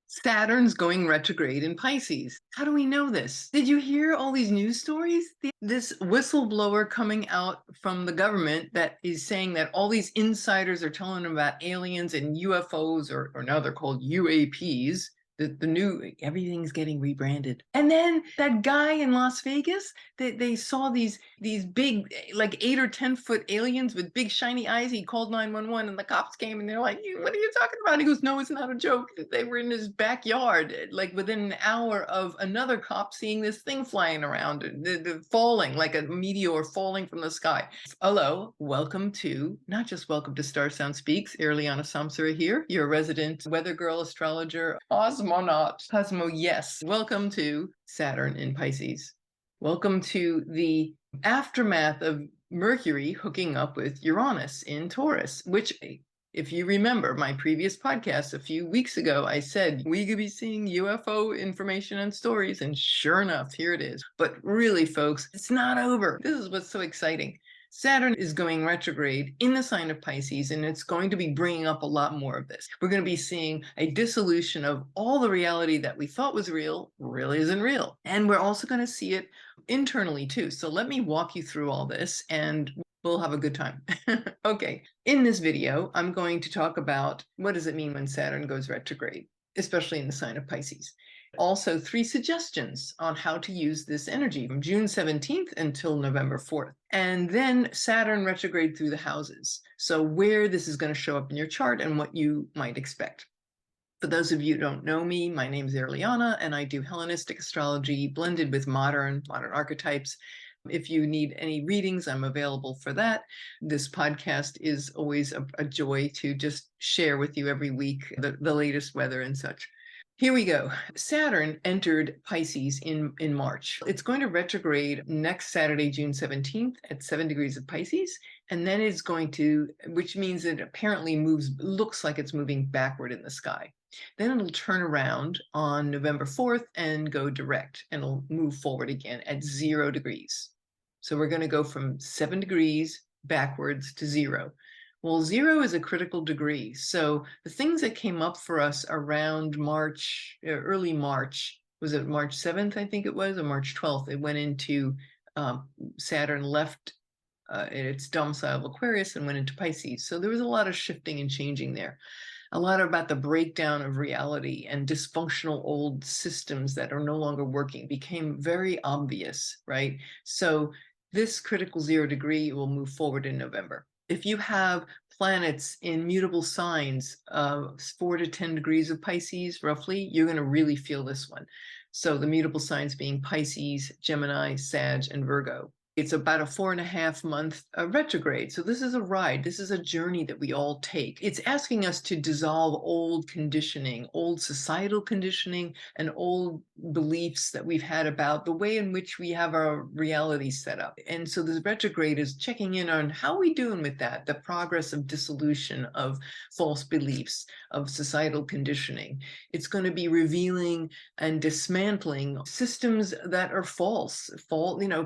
Saturn's going retrograde in Pisces. How do we know this? Did you hear all these news stories? This whistleblower coming out from the government that is saying that all these insiders are telling them about aliens and UFOs, or now they're called UAPs. The new, everything's getting rebranded. And then that guy in Las Vegas, they saw these big, like 8 or 10 foot aliens with big shiny eyes. He called 911 and the cops came and they're like, what are you talking about? He goes, no, it's not a joke. They were in his backyard, like within an hour of another cop seeing this thing flying around, falling like a meteor falling from the sky. Hello, welcome to, not just welcome to StarSound Speaks, Irlianna Samsara here, your resident weather girl, astrologer, cosmonaut. Cosmo, yes. Welcome to Saturn in Pisces. Welcome to the aftermath of Mercury hooking up with Uranus in Taurus, which, if you remember my previous podcast a few weeks ago, I said we could be seeing UFO information and stories, and sure enough, here it is. But really, folks, it's not over. This is what's so exciting. Saturn is going retrograde in the sign of Pisces, and it's going to be bringing up a lot more of this. We're going to be seeing a dissolution of all the reality that we thought was real really isn't real. And we're also going to see it internally too. So let me walk you through all this and we'll have a good time. Okay, in this video, I'm going to talk about what does it mean when Saturn goes retrograde, especially in the sign of Pisces. Also, 3 suggestions on how to use this energy from June 17th until November 4th. And then Saturn retrograde through the houses. So where this is going to show up in your chart and what you might expect. For those of you who don't know me, my name is Irlianna, and I do Hellenistic astrology blended with modern archetypes. If you need any readings, I'm available for that. This podcast is always a joy to just share with you every week the latest weather and such. Here we go. Saturn entered Pisces in March. It's going to retrograde next Saturday, June 17th at 7 degrees of Pisces. And then it's going to, which means it apparently looks like it's moving backward in the sky. Then it'll turn around on November 4th and go direct, and it'll move forward again at 0 degrees. So we're going to go from 7 degrees backwards to 0. Well, 0 is a critical degree. So the things that came up for us around March, early March, was it March 7th, I think it was, or March 12th? It went into, Saturn left its domicile of Aquarius and went into Pisces. So there was a lot of shifting and changing there. A lot about the breakdown of reality and dysfunctional old systems that are no longer working became very obvious, right? So this critical 0 degree will move forward in November. If you have planets in mutable signs of 4 to 10 degrees of Pisces, roughly, you're going to really feel this one. So the mutable signs being Pisces, Gemini, Sag, and Virgo. It's about a 4.5 month retrograde. So this is a ride. This is a journey that we all take. It's asking us to dissolve old conditioning, old societal conditioning, and old beliefs that we've had about the way in which we have our reality set up. And so this retrograde is checking in on how we doing with that, the progress of dissolution of false beliefs, of societal conditioning. It's going to be revealing and dismantling systems that are false.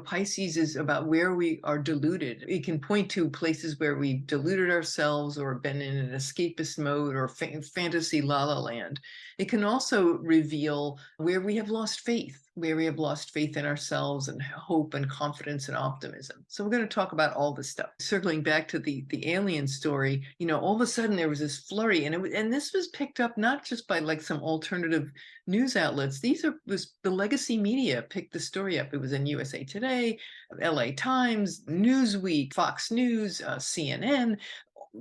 Pisces is about where we are deluded. It can point to places where we've deluded ourselves or been in an escapist mode or fantasy la-la land. It can also reveal where we have lost faith, where we have lost faith in ourselves and hope and confidence and optimism. So we're going to talk about all this stuff. Circling back to the alien story, all of a sudden there was this flurry, and this was picked up not just by like some alternative news outlets. Was the legacy media picked the story up. It was in USA Today, LA Times, Newsweek, Fox News, CNN,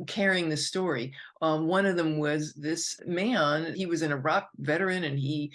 carrying the story. One of them was this man. He was an Iraq veteran, and he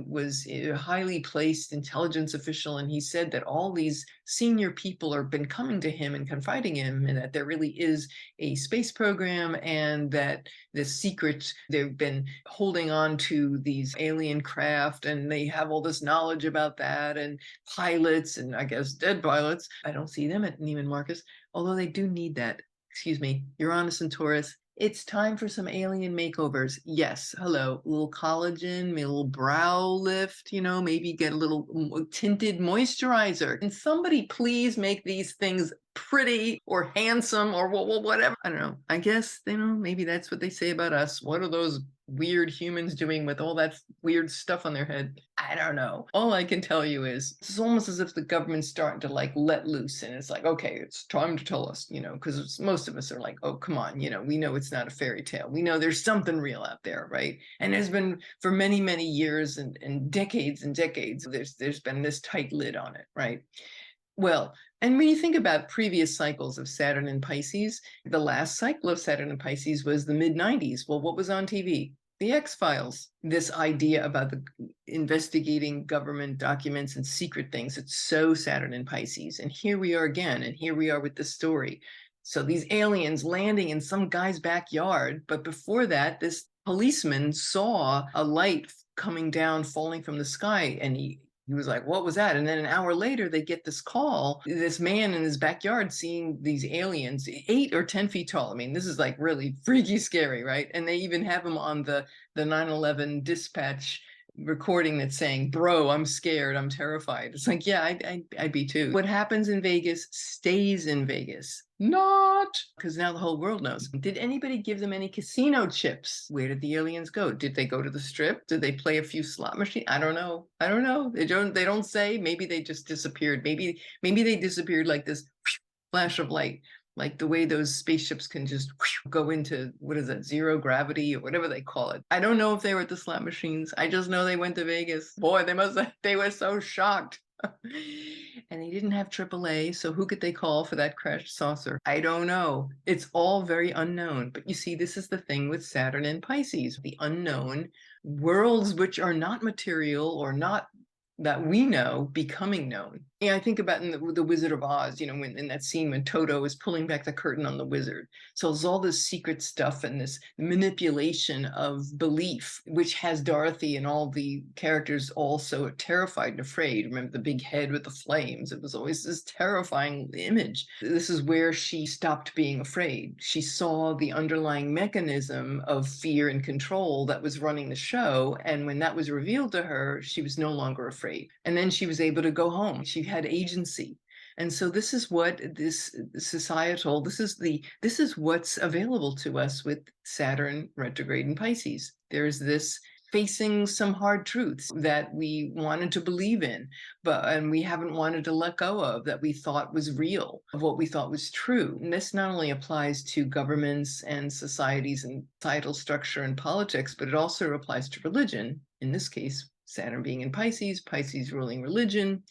was a highly placed intelligence official, and he said that all these senior people have been coming to him and confiding in him, and that there really is a space program, and that the secret, they've been holding on to these alien craft, and they have all this knowledge about that, and pilots, and I guess dead pilots. I don't see them at Neiman Marcus, although they do need that. Excuse me, Uranus and Taurus. It's time for some alien makeovers. Yes, hello, a little collagen, maybe a little brow lift, maybe get a little tinted moisturizer. Can somebody please make these things pretty or handsome or whatever? I don't know. I guess, maybe that's what they say about us. What are those weird humans doing with all that weird stuff on their head? I don't know. All I can tell you is it's almost as if the government's starting to like let loose, and it's like, okay, it's time to tell us, because most of us are like, oh, come on, we know it's not a fairy tale. We know there's something real out there, right? And there's been for many, many years and decades and decades, there's been this tight lid on it, right? Well, and when you think about previous cycles of Saturn and Pisces, the last cycle of Saturn and Pisces was the mid-90s. Well, what was on TV? The X-Files. This idea about the investigating government documents and secret things. It's so Saturn and Pisces. And here we are again, and here we are with this story. So these aliens landing in some guy's backyard. But before that, this policeman saw a light coming down, falling from the sky, and he was like, what was that? And then an hour later, they get this call, this man in his backyard seeing these aliens, 8 or 10 feet tall. I mean, this is like really freaky, scary, right? And they even have him on the 9/11 dispatch recording that's saying, bro, I'm scared, I'm terrified. It's like, yeah, I'd be too. What happens in Vegas stays in Vegas. Not, because now the whole world knows. Did anybody give them any casino chips? Where did the aliens go? Did they go to the strip? Did they play a few slot machines? I don't know. They don't say. Maybe they just disappeared. Maybe they disappeared like this flash of light. Like the way those spaceships can just go into, what is it, zero gravity or whatever they call it. I don't know if they were at the slot machines. I just know they went to Vegas. Boy, they were so shocked. And they didn't have AAA, so who could they call for that crashed saucer? I don't know. It's all very unknown. But you see, this is the thing with Saturn and Pisces, the unknown worlds which are not material or not that we know becoming known. Yeah, I think about in the Wizard of Oz, when in that scene when Toto is pulling back the curtain on the wizard. So there's all this secret stuff and this manipulation of belief, which has Dorothy and all the characters also terrified and afraid. Remember the big head with the flames? It was always this terrifying image. This is where she stopped being afraid. She saw the underlying mechanism of fear and control that was running the show. And when that was revealed to her, she was no longer afraid. And then she was able to go home. She had agency. And so this is what this is what's available to us with Saturn retrograde in Pisces. There's this facing some hard truths that we wanted to believe in, and we haven't wanted to let go of, that we thought was real, of what we thought was true. And this not only applies to governments and societies and societal structure and politics, but it also applies to religion. In this case, Saturn being in Pisces, Pisces ruling religion,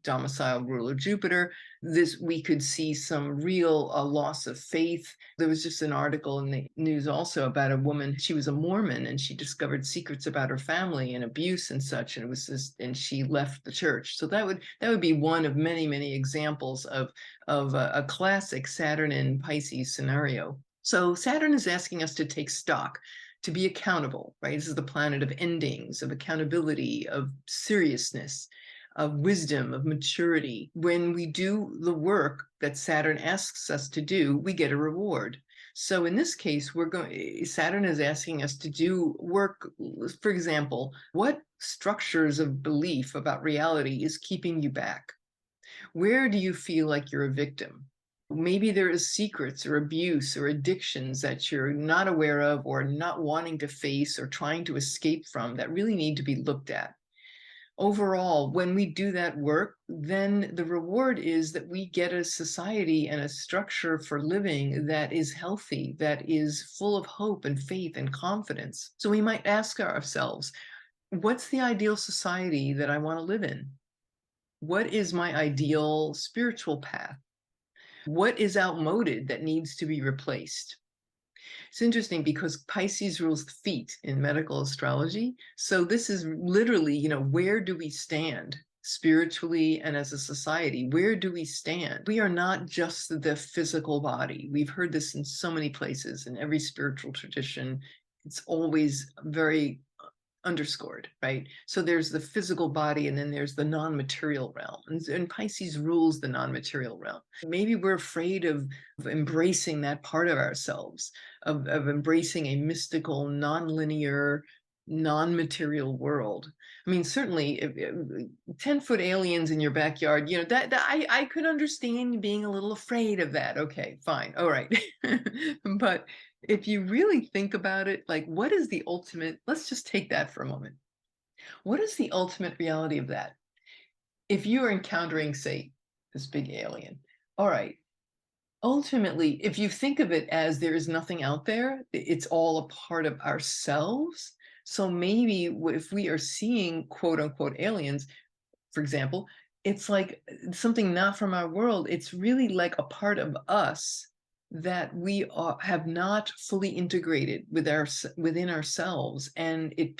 domicile ruler Jupiter. We could see some real loss of faith. There was just an article in the news also about a woman. She was a Mormon and she discovered secrets about her family and abuse and such. And and she left the church. So that would be one of many, many examples of a classic Saturn in Pisces scenario. So Saturn is asking us to take stock, to be accountable, right? This is the planet of endings, of accountability, of seriousness, of wisdom, of maturity. When we do the work that Saturn asks us to do, we get a reward. So in this case, Saturn is asking us to do work. For example, what structures of belief about reality is keeping you back? Where do you feel like you're a victim? Maybe there is secrets or abuse or addictions that you're not aware of or not wanting to face or trying to escape from that really need to be looked at. Overall, when we do that work, then the reward is that we get a society and a structure for living that is healthy, that is full of hope and faith and confidence. So we might ask ourselves, what's the ideal society that I want to live in? What is my ideal spiritual path? What is outmoded that needs to be replaced? It's interesting because Pisces rules the feet in medical astrology. So this is literally, where do we stand spiritually and as a society? Where do we stand? We are not just the physical body. We've heard this in so many places in every spiritual tradition. It's always very underscored, right? So there's the physical body and then there's the non-material realm. And Pisces rules the non-material realm. Maybe we're afraid of embracing that part of ourselves, of embracing a mystical, non-linear, non-material world. I mean, certainly 10-foot aliens in your backyard, that I could understand being a little afraid of that. Okay, fine. All right. But If you really think about it, like, what is the ultimate? Let's just take that for a moment. What is the ultimate reality of that? If you are encountering, say, this big alien, all right, ultimately, if you think of it as there is nothing out there, it's all a part of ourselves. So maybe if we are seeing quote unquote aliens, for example, it's like something not from our world. It's really like a part of us that we have not fully integrated within ourselves, and it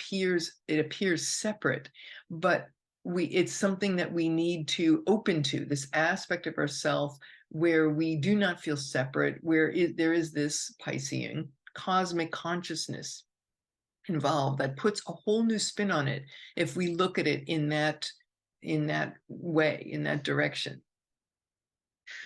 appears separate, but it's something that we need to open to, this aspect of ourself where we do not feel separate, where there is this Piscean cosmic consciousness involved that puts a whole new spin on it if we look at it in that way, in that direction.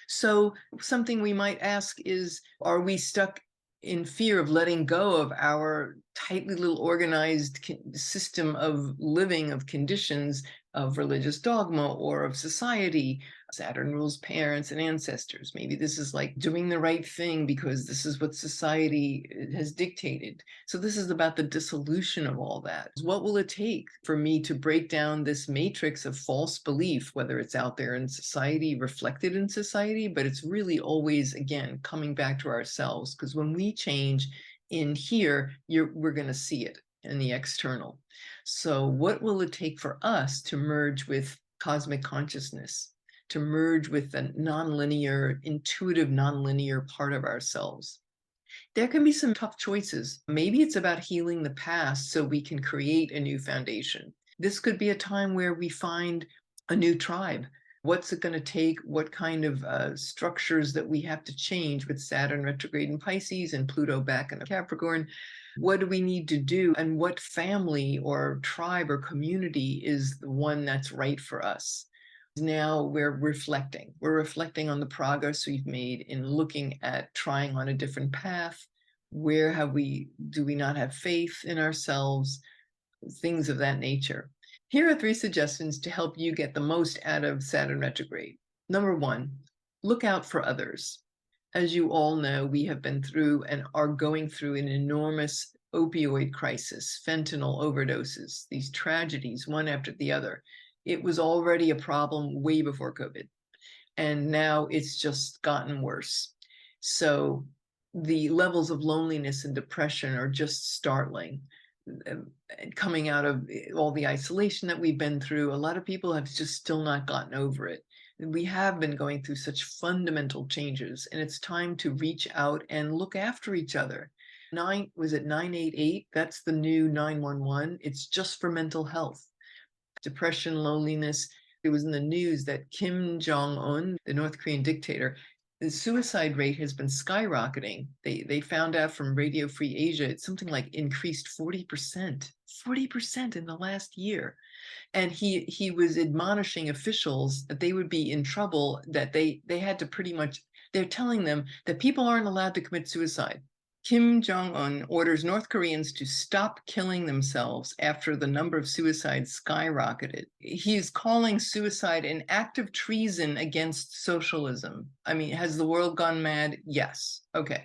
So something we might ask is, are we stuck in fear of letting go of our tightly little organized system of living, of conditions, of religious dogma or of society? Saturn rules parents and ancestors. Maybe this is like doing the right thing because this is what society has dictated. So this is about the dissolution of all that. What will it take for me to break down this matrix of false belief, whether it's out there in society, reflected in society, but it's really always, again, coming back to ourselves, because when we change in here, we're going to see it in the external. So what will it take for us to merge with cosmic consciousness, to merge with the nonlinear, intuitive, nonlinear part of ourselves? There can be some tough choices. Maybe it's about healing the past so we can create a new foundation. This could be a time where we find a new tribe. What's it going to take? What kind of structures that we have to change with Saturn retrograde in Pisces and Pluto back in Capricorn? What do we need to do? And what family or tribe or community is the one that's right for us? Now we're reflecting. We're reflecting on the progress we've made in looking at trying on a different path. Where do we not have faith in ourselves? Things of that nature. Here are 3 suggestions to help you get the most out of Saturn retrograde. Number 1, look out for others. As you all know, we have been through and are going through an enormous opioid crisis, fentanyl overdoses, these tragedies, one after the other. It was already a problem way before COVID, and now it's just gotten worse. So the levels of loneliness and depression are just startling. Coming out of all the isolation that we've been through, a lot of people have just still not gotten over it. We have been going through such fundamental changes, and it's time to reach out and look after each other. 988? That's the new 911. It's just for mental health. Depression, loneliness. It was in the news that Kim Jong-un, the North Korean dictator, the suicide rate has been skyrocketing. They found out from Radio Free Asia, it's something like increased 40%, 40% in the last year. And he was admonishing officials that they would be in trouble, that they had to pretty much, they're telling them that people aren't allowed to commit suicide. Kim Jong-un orders North Koreans to stop killing themselves after the number of suicides skyrocketed. He's calling suicide an act of treason against socialism. I mean, has the world gone mad? Yes. Okay.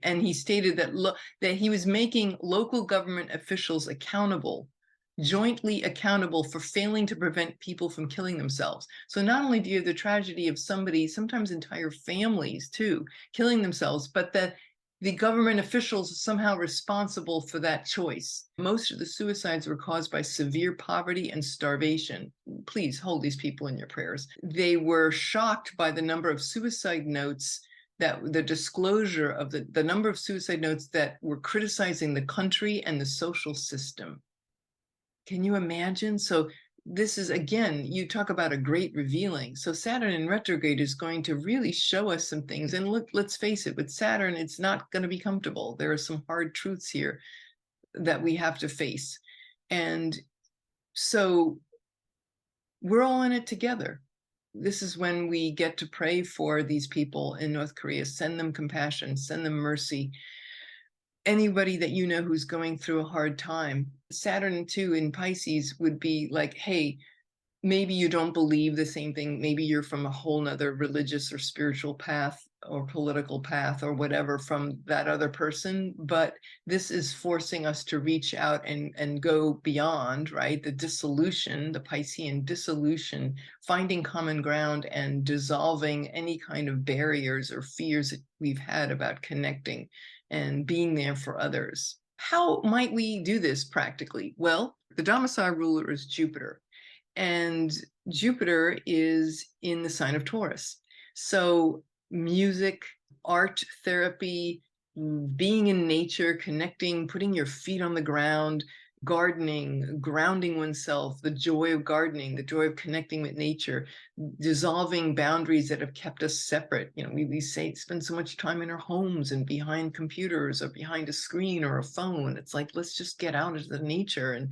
And he stated that he was making local government officials accountable, jointly accountable, for failing to prevent people from killing themselves. So not only do you have the tragedy of somebody, sometimes entire families too, killing themselves, but that the government officials are somehow responsible for that choice. Most of the suicides were caused by severe poverty and starvation. Please hold these people in your prayers. They were shocked by the number of suicide notes, that the disclosure of the number of suicide notes that were criticizing the country and the social system. Can you imagine? So this is, again, you talk about a great revealing. So Saturn in retrograde is going to really show us some things. And let's face it, with Saturn, it's not going to be comfortable. There are some hard truths here that we have to face. And so we're all in it together. This is when we get to pray for these people in North Korea. Send them compassion, send them mercy. Anybody that you know who's going through a hard time. Saturn too in Pisces would be like, hey, maybe you don't believe the same thing. Maybe you're from a whole nother religious or spiritual path. or political path or whatever from that other person, but this is forcing us to reach out and go beyond, right? The dissolution, the Piscean dissolution, finding common ground and dissolving any kind of barriers or fears that we've had about connecting and being there for others. How might we do this practically? Well, the domicile ruler is Jupiter, and Jupiter is in the sign of Taurus. So music, art, therapy, being in nature, connecting, putting your feet on the ground, gardening, grounding oneself, the joy of gardening, the joy of connecting with nature, dissolving boundaries that have kept us separate. You know, we say spend so much time in our homes and behind computers or behind a screen or a phone. It's like, let's just get out into the nature and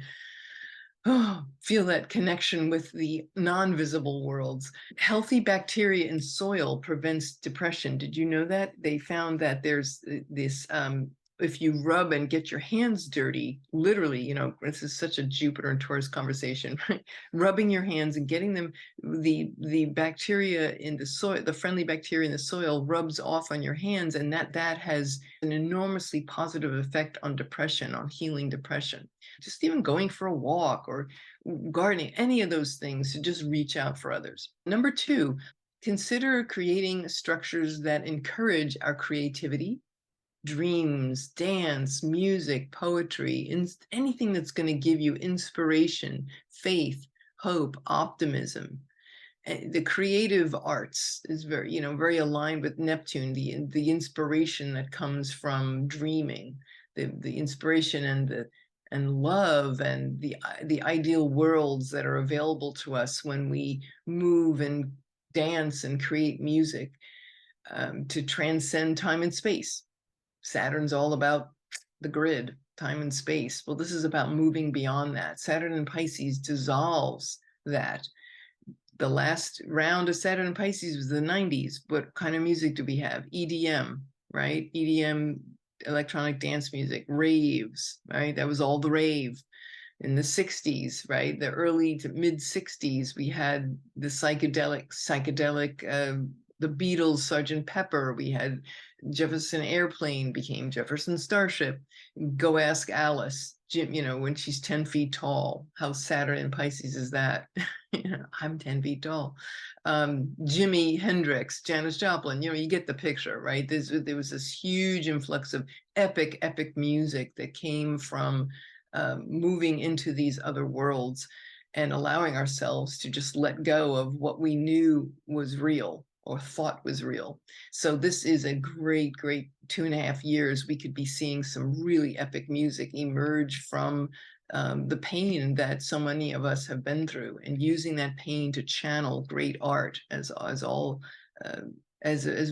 feel that connection with the non-visible worlds. Healthy bacteria in soil prevents depression. Did you know that? They found that there's this, if you rub and get your hands dirty, literally, you know, this is such a Jupiter and Taurus conversation, right? Rubbing your hands and getting them, the bacteria in the soil, the friendly bacteria in the soil rubs off on your hands, and that has an enormously positive effect on depression, on healing depression. Just even going for a walk or gardening, any of those things, to just reach out for others. Number two, consider creating structures that encourage our creativity, dreams, dance, music, poetry, anything that's going to give you inspiration, faith, hope, optimism. The creative arts is very, you know, very aligned with Neptune, the inspiration that comes from dreaming, the inspiration and love and the ideal worlds that are available to us when we move and dance and create music, to transcend time and space. Saturn's all about the grid, time and space. Well, this is about moving beyond that. Saturn in Pisces dissolves that. The last round of Saturn in Pisces was the 90s. What kind of music do we have? EDM, right? EDM, electronic dance music, raves, right? That was all the rave. In the 60s, right? The early to mid 60s, we had the psychedelic, the Beatles, Sgt. Pepper. We had Jefferson Airplane became Jefferson Starship. Go ask Alice, Jim, you know, when she's 10 feet tall. How Saturn in Pisces is that? You know, I'm 10 feet tall. Jimi Hendrix, Janis Joplin, you know, you get the picture, right? There was this huge influx of epic music that came from moving into these other worlds and allowing ourselves to just let go of what we knew was real or thought was real. So this is a great 2.5 years. We could be seeing some really epic music emerge from the pain that so many of us have been through, and using that pain to channel great art, as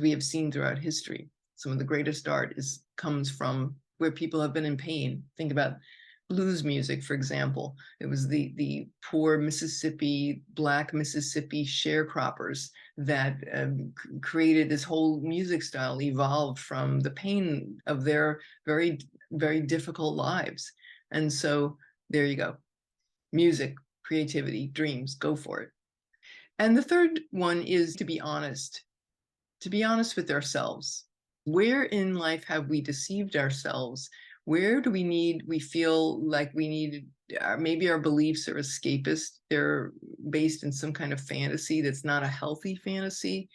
we have seen throughout history. Some of the greatest art comes from where people have been in pain. Think about blues music, for example. It was the poor Black Mississippi sharecroppers that created this whole music style, evolved from the pain of their very, very difficult lives. And so there you go. Music, creativity, dreams, go for it. And the third one is to be honest with ourselves. Where in life have we deceived ourselves? Where do we feel like we need, maybe our beliefs are escapist. They're based in some kind of fantasy that's not a healthy fantasy,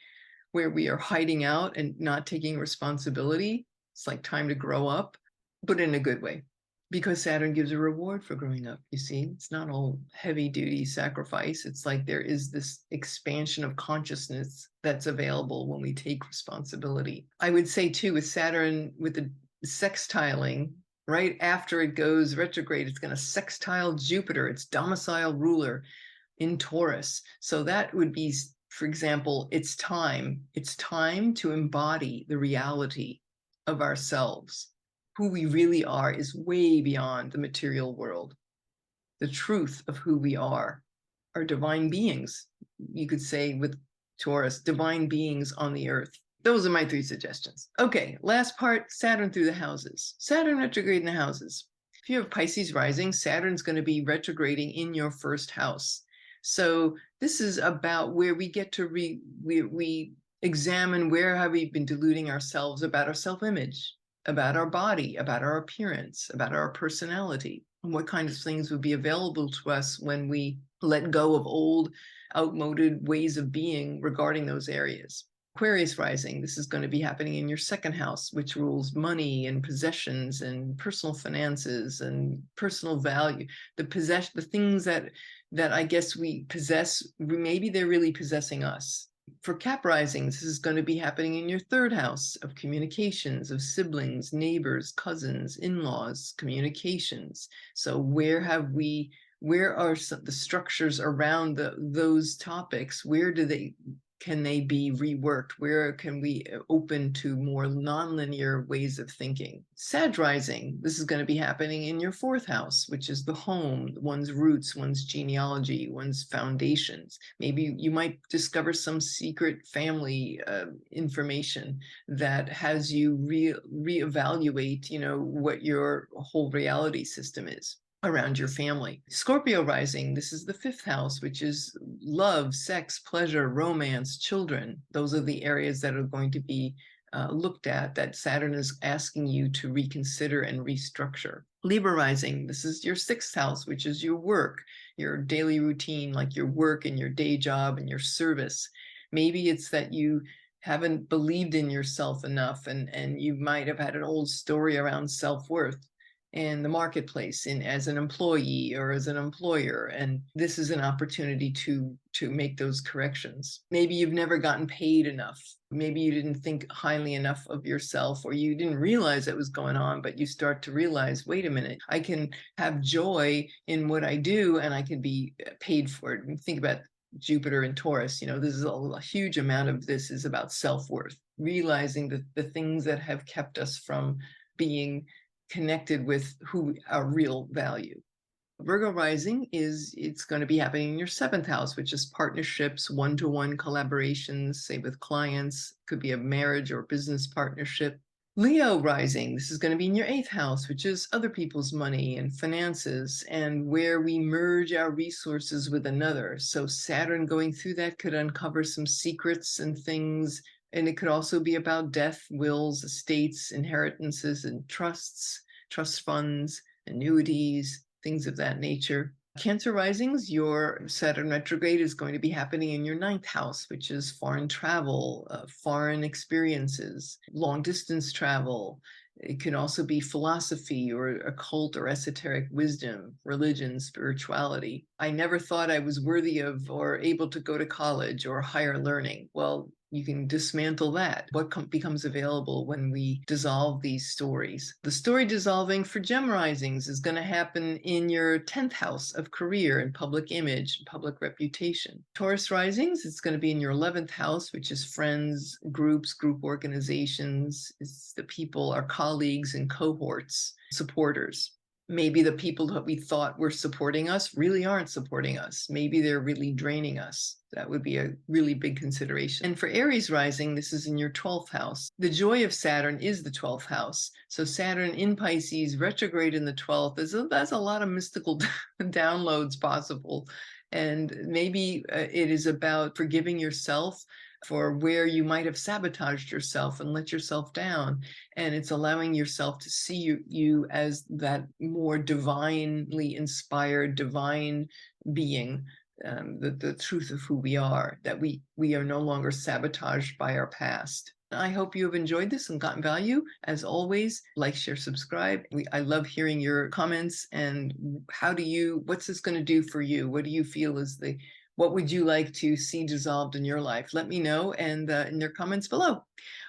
where we are hiding out and not taking responsibility. It's like time to grow up, but in a good way, because Saturn gives a reward for growing up. You see, it's not all heavy duty sacrifice. It's like there is this expansion of consciousness that's available when we take responsibility. I would say too, with Saturn, with the sextiling, right after it goes retrograde, it's going to sextile Jupiter, its domicile ruler in Taurus. So that would be, for example, it's time to embody the reality of ourselves. Who we really are is way beyond the material world. The truth of who we are divine beings. You could say with Taurus, divine beings on the earth. Those are my 3 suggestions. Okay, last part, Saturn through the houses. Saturn retrograde in the houses. If you have Pisces rising, Saturn's going to be retrograding in your first house. So this is about where we get to we examine where have we been deluding ourselves about our self-image, about our body, about our appearance, about our personality, and what kind of things would be available to us when we let go of old, outmoded ways of being regarding those areas. Aquarius rising, this is going to be happening in your second house, which rules money and possessions and personal finances and personal value. The things that I guess we possess, maybe they're really possessing us. For Cap risings, this is going to be happening in your third house of communications, of siblings, neighbors, cousins, in-laws, communications. So where are the structures around those topics? Where can they be reworked? Where can we open to more nonlinear ways of thinking? Sag rising, this is going to be happening in your fourth house, which is the home, one's roots, one's genealogy, one's foundations. Maybe you might discover some secret family information that has you reevaluate, what your whole reality system is around your family. Scorpio rising, this is the fifth house, which is love, sex, pleasure, romance, children. Those are the areas that are going to be looked at, that Saturn is asking you to reconsider and restructure. Libra rising, this is your sixth house, which is your work, your daily routine, like your work and your day job and your service. Maybe it's that you haven't believed in yourself enough, and you might have had an old story around self-worth in the marketplace, as an employee or as an employer, and this is an opportunity to make those corrections. Maybe you've never gotten paid enough. Maybe you didn't think highly enough of yourself, or you didn't realize it was going on, but you start to realize, wait a minute, I can have joy in what I do and I can be paid for it. And think about Jupiter and Taurus, this is a huge amount of this is about self-worth, realizing that the things that have kept us from being connected with our real value. Virgo rising it's going to be happening in your seventh house, which is partnerships, one-to-one collaborations, say with clients, could be a marriage or business partnership. Leo rising, this is going to be in your eighth house, which is other people's money and finances, and where we merge our resources with another. So Saturn going through that could uncover some secrets and things. And it could also be about death, wills, estates, inheritances, and trusts, trust funds, annuities, things of that nature. Cancer risings, your Saturn retrograde is going to be happening in your ninth house, which is foreign travel, foreign experiences, long distance travel. It can also be philosophy or occult or esoteric wisdom, religion, spirituality. I never thought I was worthy of or able to go to college or higher learning. Well, you can dismantle that. What becomes available when we dissolve these stories? The story dissolving for Gem risings is going to happen in your 10th house of career and public image, public reputation. Taurus risings, it's going to be in your 11th house, which is friends, groups, group organizations. It's the people, our colleagues and cohorts, supporters. Maybe the people that we thought were supporting us really aren't supporting us. Maybe they're really draining us. That would be a really big consideration. And for Aries rising, this is in your 12th house. The joy of Saturn is the 12th house. So Saturn in Pisces, retrograde in the 12th, there's a lot of mystical downloads possible. And maybe it is about forgiving yourself for where you might have sabotaged yourself and let yourself down. And it's allowing yourself to see you as that more divinely inspired, divine being, the truth of who we are, that we are no longer sabotaged by our past. I hope you have enjoyed this and gotten value. As always, like, share, subscribe. I love hearing your comments and what's this going to do for you? What do you feel is what would you like to see dissolved in your life? Let me know and in your comments below.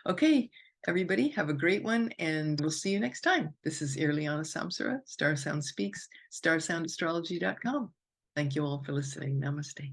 Okay, everybody, have a great one, and we'll see you next time. This is Irlianna Samsara, StarSound Speaks, StarSoundastrology.com. Thank you all for listening. Namaste.